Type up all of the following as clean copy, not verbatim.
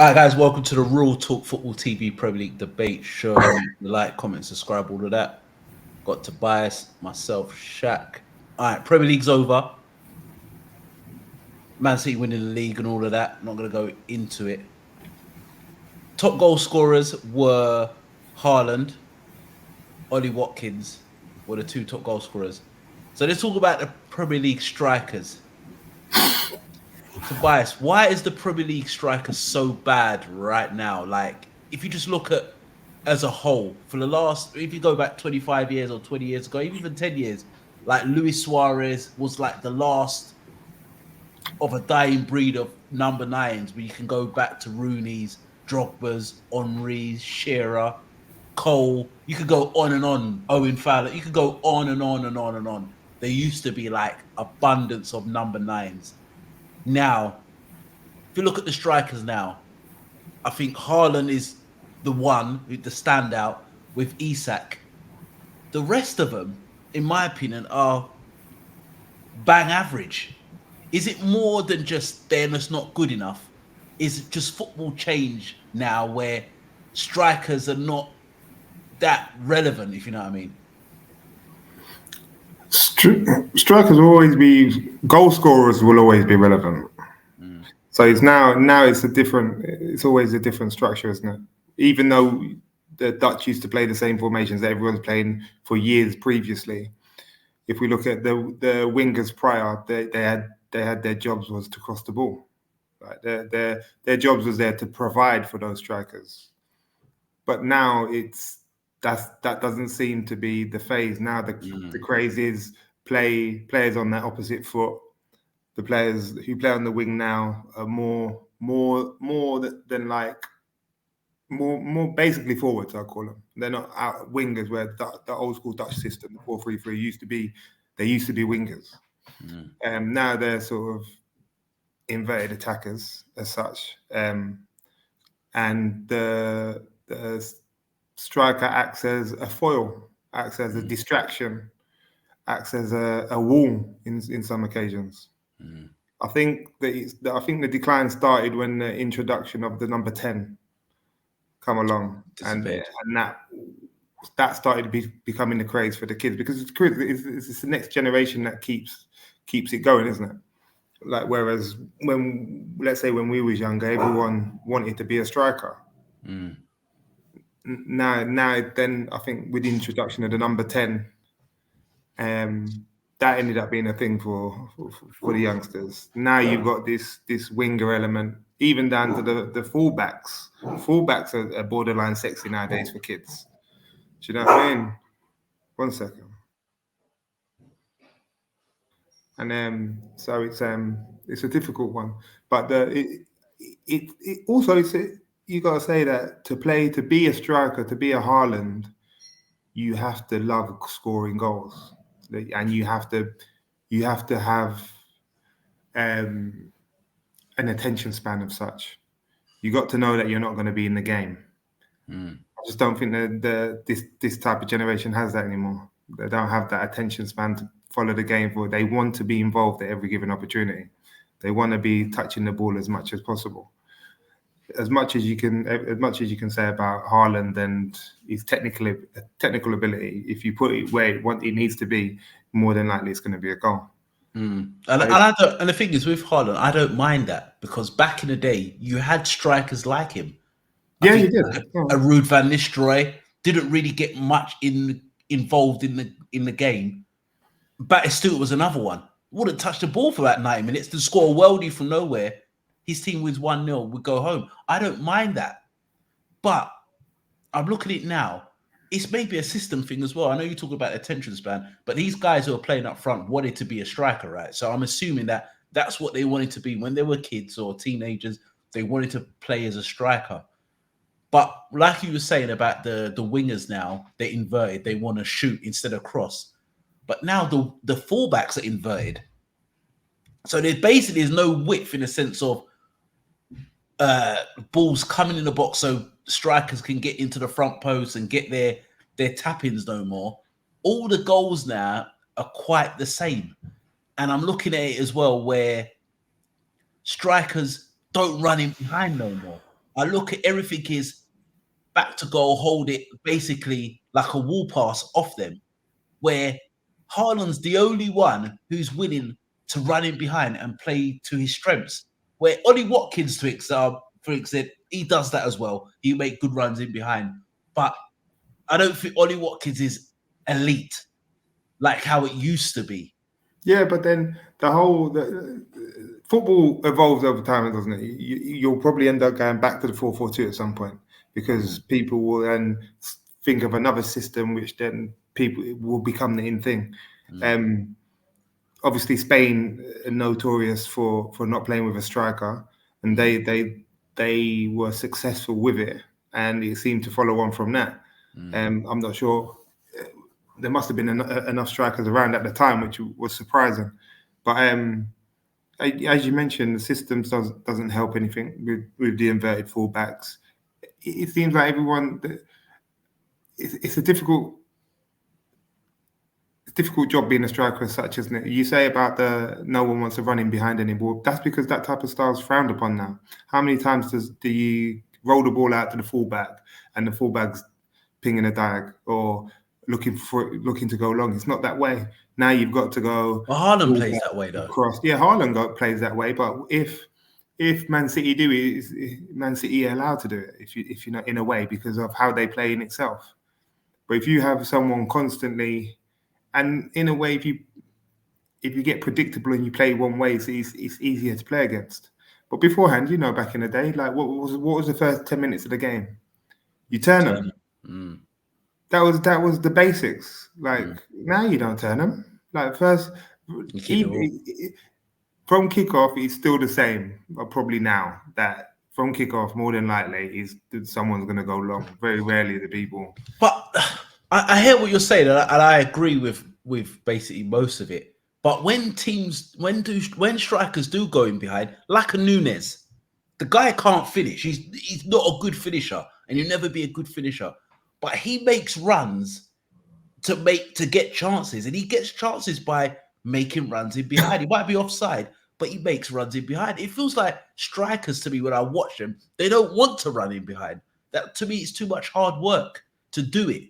All right, guys, welcome to the Real Talk Football TV Premier League debate show. Like, comment, subscribe, all of that. Got Tobias, myself, Shaq. All right, Premier League's over. Man City winning the league and all of that. I'm not going to go into it. Top goal scorers were Haaland, Ollie Watkins were the two top goal scorers. So let's talk about the Premier League strikers. Tobias, why is the Premier League striker so bad right now? Like, if you just look at as a whole, for the last, if you go back 25 years or 20 years ago, even 10 years, like Luis Suarez was like the last of a dying breed of number nines, where you can go back to Rooney's, Drogba's, Henry's, Shearer, Cole. You could go on and on. Owen Fowler. You could go on and on and on and on. There used to be like abundance of number nines. Now, if you look at the strikers now, I think Haaland is the one, the standout with Isak. The rest of them, in my opinion, are bang average. Is it more than just they're just not good enough? Is it just football change now where strikers are not that relevant, if you know what I mean? Strikers will always be, goal scorers will always be relevant. So it's now it's always a different structure, isn't it? Even though the Dutch used to play the same formations that everyone's playing for years previously. If we look at the wingers prior, they had their jobs was to cross the ball. Right? Their jobs was there to provide for those strikers. But now that doesn't seem to be the phase. Now the craze is players on that opposite foot. The players who play on the wing now are more than like more basically forwards, I call them. They're not out wingers where the old school Dutch system, the 4-3-3 used to be. They used to be wingers. Now they're sort of inverted attackers as such, and the striker acts as a foil, acts as a distraction, acts as a wall in some occasions. I think the decline started when the introduction of the number 10 come along, and that started becoming the craze for the kids, because it's the next generation that keeps it going, isn't it? Like, whereas when we was younger, everyone wanted to be a striker. Now then I think with the introduction of the number 10, that ended up being a thing for the youngsters. Now you've got this winger element, even down to the fullbacks. Fullbacks are borderline sexy nowadays for kids. Do you know what I mean? 1 second. And so it's a difficult one, but it also you got to say that to be a striker, to be a Haaland, you have to love scoring goals, and you have to have an attention span of such. You got to know that you're not going to be in the game. I just don't think that this type of generation has that anymore. They don't have that attention span to follow the game for. They want to be involved at every given opportunity. They want to be touching the ball as much as possible. As much as you can say about Haaland and his technical ability, if you put it where it needs to be, more than likely it's going to be a goal. And the thing is, with Haaland, I don't mind that, because back in the day you had strikers like him. Yeah, you did. A Ruud van Nistelrooy didn't really get much involved in the game. Batistuta was another one. Wouldn't touch the ball for about 90 minutes to score a worldie from nowhere. His team wins 1-0, would go home. I don't mind that. But I'm looking at it now. It's maybe a system thing as well. I know you talk about attention span, but these guys who are playing up front wanted to be a striker, right? So I'm assuming that that's what they wanted to be when they were kids or teenagers. They wanted to play as a striker. But like you were saying about the wingers now, they're inverted. They want to shoot instead of cross. But now the fullbacks are inverted. So there basically is no width in the sense of balls coming in the box so strikers can get into the front post and get their tap-ins no more. All the goals now are quite the same. And I'm looking at it as well where strikers don't run in behind no more. I look at everything is back to goal, hold it basically like a wall pass off them, where Haaland's the only one who's willing to run in behind and play to his strengths. Where Ollie Watkins, for example, he does that as well. He make good runs in behind, but I don't think Ollie Watkins is elite like how it used to be. Yeah, but then the football evolves over time, doesn't it? You'll probably end up going back to the 4-4-2 at some point because people will then think of another system, which then people will become the in thing. Obviously, Spain are notorious for not playing with a striker, and they were successful with it, and it seemed to follow on from that. I'm not sure. There must have been enough strikers around at the time, which was surprising. But as you mentioned, the system doesn't help anything with the inverted fullbacks. It seems like everyone. It's a difficult job being a striker as such, isn't it? You say about no one wants to run in behind anymore. That's because that type of style is frowned upon now. How many times do you roll the ball out to the fullback and the fullback's pinging a diag or looking to go long? It's not that way. Now you've got to go. Well, Haaland plays that way though. Across. Yeah, Haaland plays that way. But if Man City do it, is Man City allowed to do it? If you're not in a way because of how they play in itself. But if you have someone constantly, and in a way, if you get predictable and you play one way, it's easier to play against. But beforehand, back in the day, like what was the first 10 minutes of the game? You turn them. That was the basics. Like now you don't turn them. Like first, from kickoff, it's still the same. But probably now that from kickoff, more than likely, someone's going to go long. Very rarely the people. But I hear what you're saying, and I agree with basically most of it. But when strikers do go in behind, like a Nunes, the guy can't finish. He's not a good finisher, and he'll never be a good finisher. But he makes runs to get chances, and he gets chances by making runs in behind. He might be offside, but he makes runs in behind. It feels like strikers to me when I watch them, they don't want to run in behind. That to me is too much hard work to do it.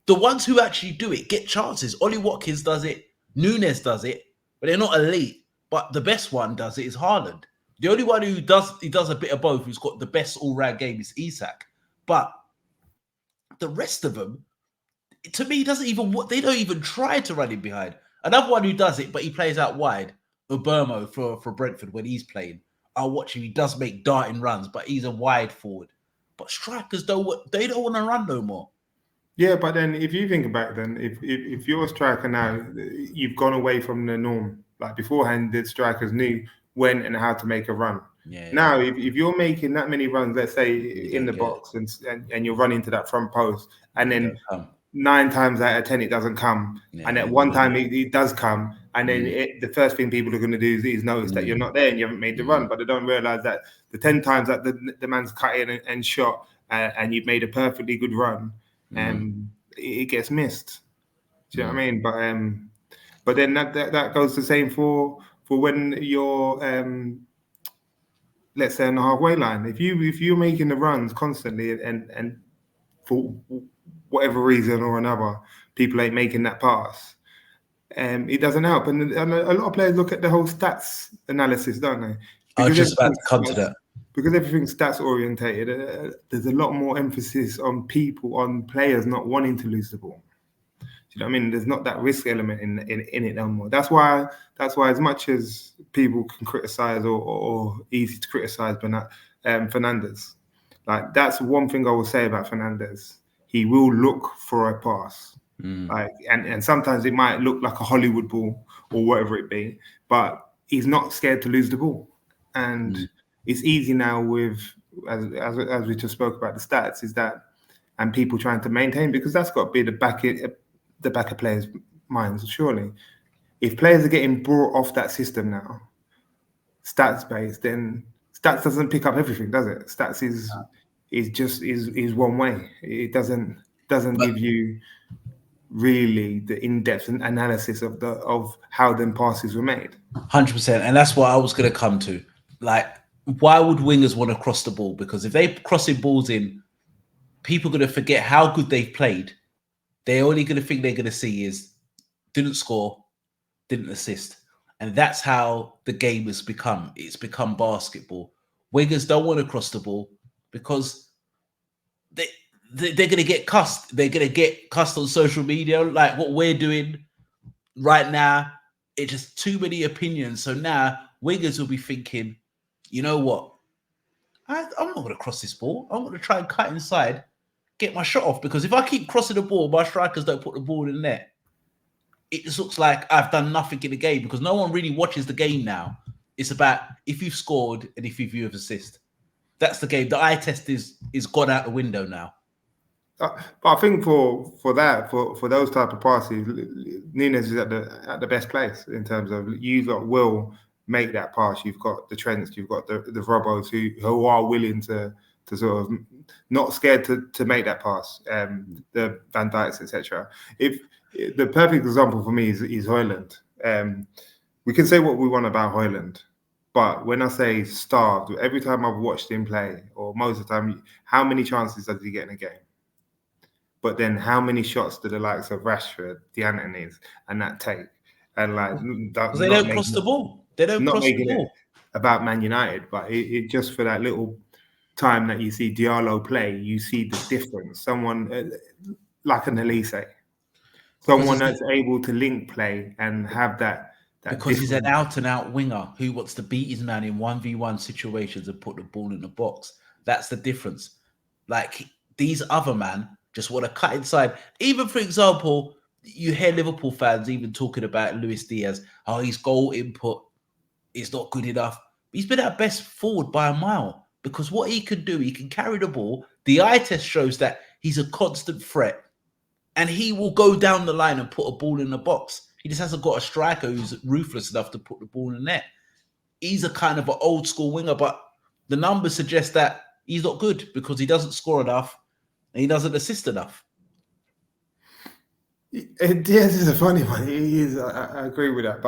The ones who actually do it get chances. Ollie Watkins does it. Nunes does it, but they're not elite. But the best one does it is Haaland. The only one who does a bit of both, who's got the best all-round game, is Isak. But the rest of them, to me, they don't even try to run in behind. Another one who does it, but he plays out wide, Obermo for Brentford when he's playing. I'll watch him. He does make darting runs, but he's a wide forward. But strikers don't want to run no more. Yeah, but then if you think about it, then if you're a striker now, you've gone away from the norm. Like beforehand, the strikers knew when and how to make a run. Yeah. Now, if you're making that many runs, let's say in the box, and you're running to that front post, and then 9 times out of 10 it doesn't come, and at one time it does come, and then the first thing people are going to do is notice that you're not there and you haven't made the run, but they don't realize that the 10 times that the man's cut in and shot, and you've made a perfectly good run, it gets missed. Do you know what I mean? But then that goes the same for when you're let's say on the halfway line. If you're making the runs constantly and for whatever reason or another, people ain't making that pass, it doesn't help. And a lot of players look at the whole stats analysis, don't they? I was just about to come to that. Because everything's stats orientated, there's a lot more emphasis on players not wanting to lose the ball. Do you know what I mean? There's not that risk element in it no more. That's why as much as people can criticize or easy to criticize Fernandes, like that's one thing I will say about Fernandes. He will look for a pass. Like and sometimes it might look like a Hollywood ball or whatever it be, but he's not scared to lose the ball. And it's easy now with as we just spoke about the stats, is that and people trying to maintain, because that's got to be the back of players' minds, surely. If players are getting brought off that system now, stats based, then stats doesn't pick up everything, does it? Stats is just one way. It doesn't give you really the in-depth analysis of how them passes were made. 100%, and that's what I was going to come to. Like why would wingers want to cross the ball? Because if they're crossing balls in, people are going to forget how good they've played. They're only going to think they're going to see is didn't score, didn't assist. And that's how the game has become. It's become basketball. Wingers don't want to cross the ball because they're going to get cussed. They're going to get cussed on social media, like what we're doing right now. It's just too many opinions. So now wingers will be thinking, you know what? I'm not going to cross this ball. I'm going to try and cut inside, get my shot off. Because if I keep crossing the ball, my strikers don't put the ball in the net. It just looks like I've done nothing in the game because no one really watches the game now. It's about if you've scored and if you've assist. That's the game. The eye test is gone out the window now. But I think for those type of passes, Nunes is at the best place in terms of you lot will make that pass. You've got the Trents, you've got the Robos who are willing to sort of not scared to make that pass. The Van Dijks, etc. If the perfect example for me is Haaland. We can say what we want about Haaland, but when I say starved, every time I've watched him play, or most of the time, how many chances does he get in a game? But then how many shots do the likes of Rashford, the Antonys, and that take? And like, because they don't cross the ball. They don't cross the ball. It about Man United, but it just for that little time that you see Diallo play, you see the difference. Someone like an Elise, someone that's able to link play and have that because he's an out-and-out winger who wants to beat his man in 1v1 situations and put the ball in the box. That's the difference. Like these other men just want to cut inside. Even, for example, you hear Liverpool fans even talking about Luis Diaz, how his goal input is not good enough. He's been our best forward by a mile because what he can do, he can carry the ball. The eye test shows that he's a constant threat and he will go down the line and put a ball in the box. He just hasn't got a striker who's ruthless enough to put the ball in the net. He's a kind of an old school winger, but the numbers suggest that he's not good because he doesn't score enough and he doesn't assist enough. Diaz is a funny one. He is. I agree with that,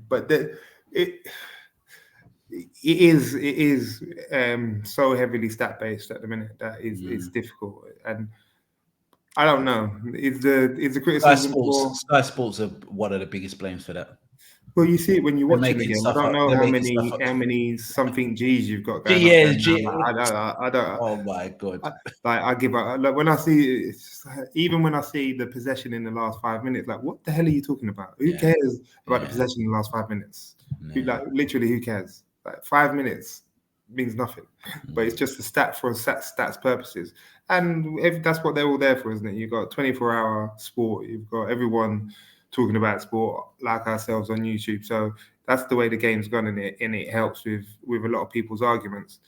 but it is so heavily stat based at the minute that it's difficult, and I don't know. Is the criticism Sky Sports are one of the biggest blames for that. Well, you see it when you watch it again. I don't know how many something G's you've got going on. I don't. Oh my god! I give up. Like when I see, even when I see the possession in the last 5 minutes, like what the hell are you talking about? Who cares about the possession in the last 5 minutes? No. Literally, who cares? Like 5 minutes means nothing. But it's just a stat for stats purposes, and that's what they're all there for, isn't it? You've got 24-hour sport. You've got everyone talking about sport like ourselves on YouTube. So that's the way the game's gone, and it helps with a lot of people's arguments.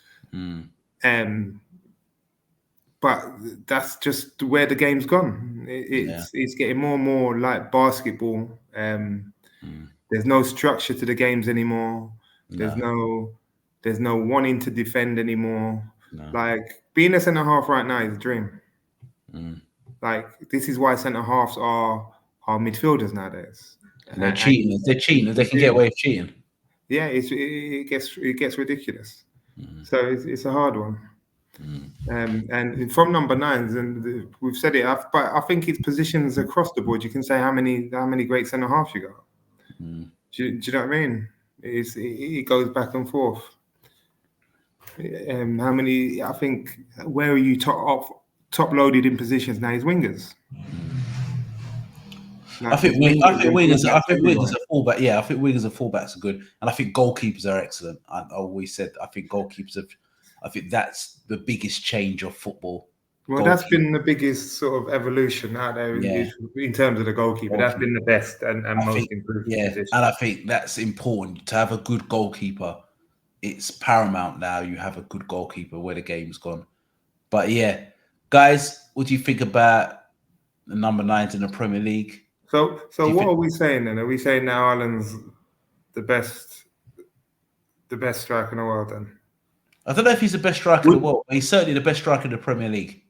But that's just where the game's gone. It's getting more and more like basketball. There's no structure to the games anymore. There's no wanting to defend anymore. No. Like being a centre half right now is a dream. Like this is why centre halves are midfielders nowadays. And they're cheating. They're cheating. They can get away with cheating. Yeah, it gets ridiculous. So it's a hard one. And from number 9s, and we've said it. But I think it's positions across the board. You can say how many great centre halves you got. Do you know what I mean? It goes back and forth. How many? I think where are you top loaded in positions now is wingers. I think wingers are fullback. Yeah, I think wingers and fullbacks are good, and I think goalkeepers are excellent. I always said I think goalkeepers have. I think that's the biggest change of football. Well, that's been the biggest sort of evolution out there in terms of the goalkeeper. That's been the best and most improved position. And I think that's important to have a good goalkeeper. It's paramount now. You have a good goalkeeper where the game's gone. But yeah, guys, what do you think about the number 9s in the Premier League? So what are we saying then? Are we saying now Haaland's the best striker in the world then? I don't know if he's the best striker in the world, but he's certainly the best striker in the Premier League.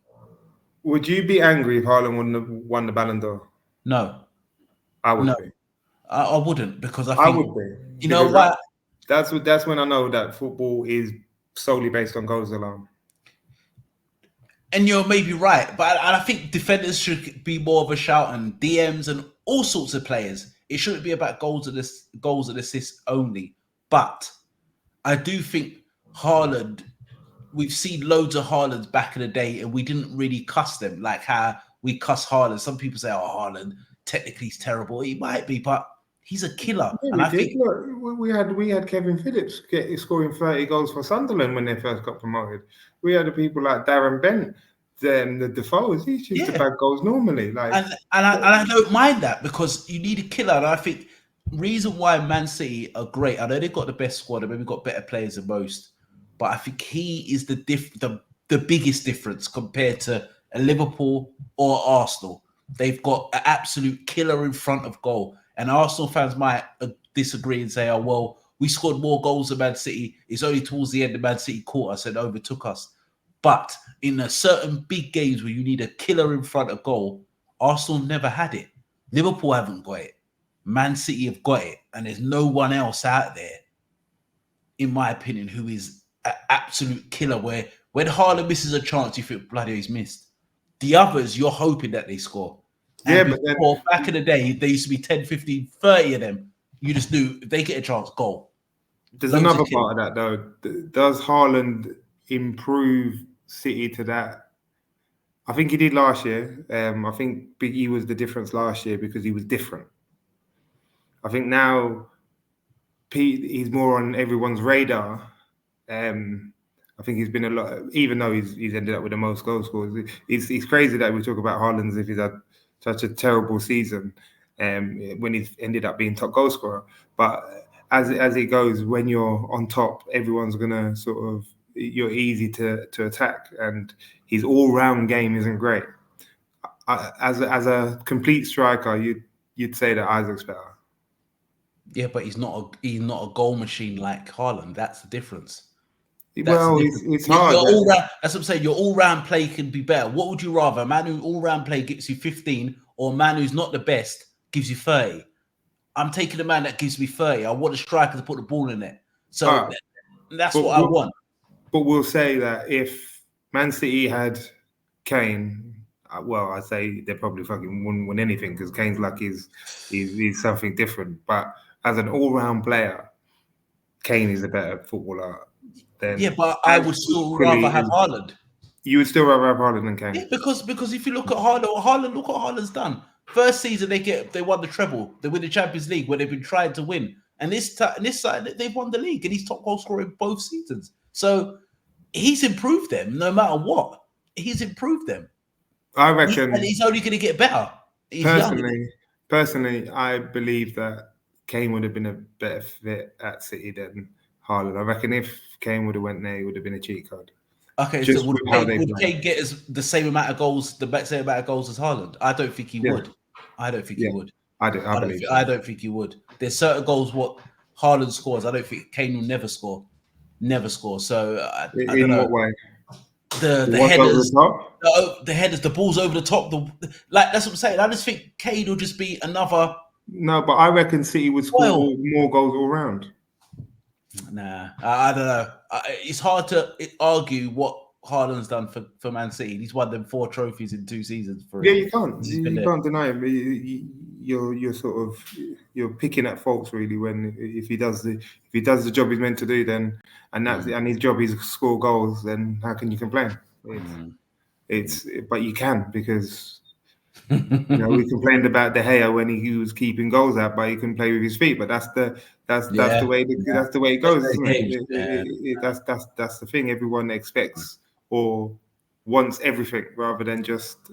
Would you be angry if Haaland won the Ballon d'Or? No. I would be. I wouldn't, because I think... I would be. You know what? That's when I know that football is solely based on goals alone. And you're maybe right, but I think defenders should be more of a shout, and DMs and all sorts of players. It shouldn't be about goals and assists only. But I do think Haaland. We've seen loads of Haalands back in the day, and we didn't really cuss them like how we cuss Haaland. Some people say, "Oh, Haaland technically he's terrible." He might be, but he's a killer. Yeah, And we I did. think Look, we had Kevin Phillips scoring 30 goals for Sunderland when they first got promoted. We had the people like Darren Bent, the Defoes. He used to bag goals normally. Like, and I don't mind that because you need a killer. And I think reason why Man City are great. I know they've got the best squad and maybe got better players than most, but I think he is the biggest difference compared to a Liverpool or Arsenal. They've got an absolute killer in front of goal. And Arsenal fans might disagree and say, "Oh well, we scored more goals than Man City. It's only towards the end that Man City caught us and overtook us." But in a certain big games where you need a killer in front of goal, Arsenal never had it. Liverpool haven't got it. Man City have got it. And there's no one else out there, in my opinion, who is an absolute killer where when Haaland misses a chance, you think, bloody, he's missed. The others, you're hoping that they score. And but then back in the day, there used to be 10, 15, 30 of them. You just knew if they get a chance, goal. there's another part of that though. Does Haaland improve City to that? I think he did last year. I think Big E was the difference last year because he was different. I think now he's more on everyone's radar. I think he's been a lot, even though he's ended up with the most goal scorers. It's crazy that we talk about Haaland as if he's had such a terrible season when he's ended up being top goal scorer. But as it goes, when you're on top, everyone's gonna you're easy to attack, and his all-round game isn't great. As a complete striker, you'd say that Isaac's better. Yeah, but he's not a goal machine like Haaland. That's the difference. It's hard. That's what I'm saying. Your all-round play can be better. What would you rather? A man who all-round play gives you 15, or a man who's not the best gives you 30? I'm taking a man that gives me 30. I want a striker to put the ball in it. So that's what I want. But we'll say that if Man City had Kane, well, I'd say they probably fucking wouldn't win anything because Kane's luck is something different. But as an all-round player, Kane is a better footballer. But I would still rather have Haaland. You would still rather have Haaland than Kane? Yeah, because if you look at Haaland, look what Haaland's done. First season they won the treble. They win the Champions League where they've been trying to win. And this side they've won the league and he's top goal scorer in both seasons. So he's improved them no matter what. He's improved them. I reckon, and he's only going to get better. Personally, I believe that Kane would have been a better fit at City than Haaland. I reckon if Kane would have went there, he would have been a cheat code. Okay, so would Kane get the same amount of goals, as Haaland? I don't think he would. I don't think he would. I don't think he would. There's certain goals what Haaland scores. I don't think Kane will never score. Never score. So I don't know. What way? The headers, the headers, the balls over the top. That's what I'm saying. I just think Kane will just be another. No, but I reckon City would score more goals all round. Nah, I don't know. It's hard to argue what Haaland's done for Man City. He's won them 4 trophies in 2 seasons. You can't. You can't deny him. You're picking at faults really when if he does the job he's meant to do, then and his job is to score goals, then how can you complain? But you can because. We complained about De Gea when he was keeping goals out, but he couldn't play with his feet. But that's the way it goes, isn't it? That's the thing. Everyone expects or wants everything rather than just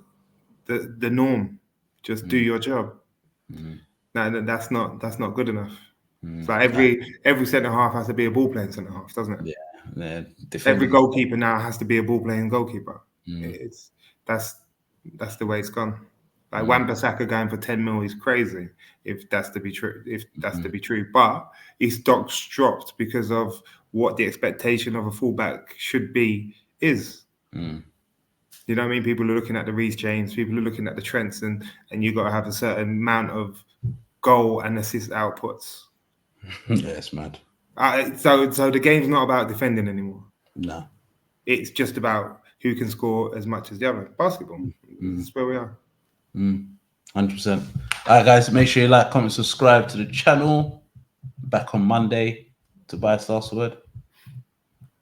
the norm. Just do your job. No, that's not good enough. It's like every centre half has to be a ball playing centre half, doesn't it? Yeah. Every goalkeeper now has to be a ball playing goalkeeper. That's the way it's gone. Like Wan-Bissaka going for 10 mil is crazy if that's to be true. But his stock's dropped because of what the expectation of a fullback should be is. You know what I mean? People are looking at the Reece James, people are looking at the Trents, and you got to have a certain amount of goal and assist outputs. Yeah, it's mad. So the game's not about defending anymore. No. It's just about who can score as much as the other. Basketball. That's where we are. 100%. All right, guys, make sure you like, comment, subscribe to the channel. Back on Monday. Tobias, last word.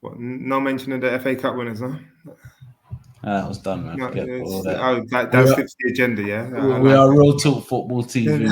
What, no mention of the FA Cup winners, huh? That was done, man. No, Forget all that. that skips the agenda, yeah? We are Real Talk Football TV.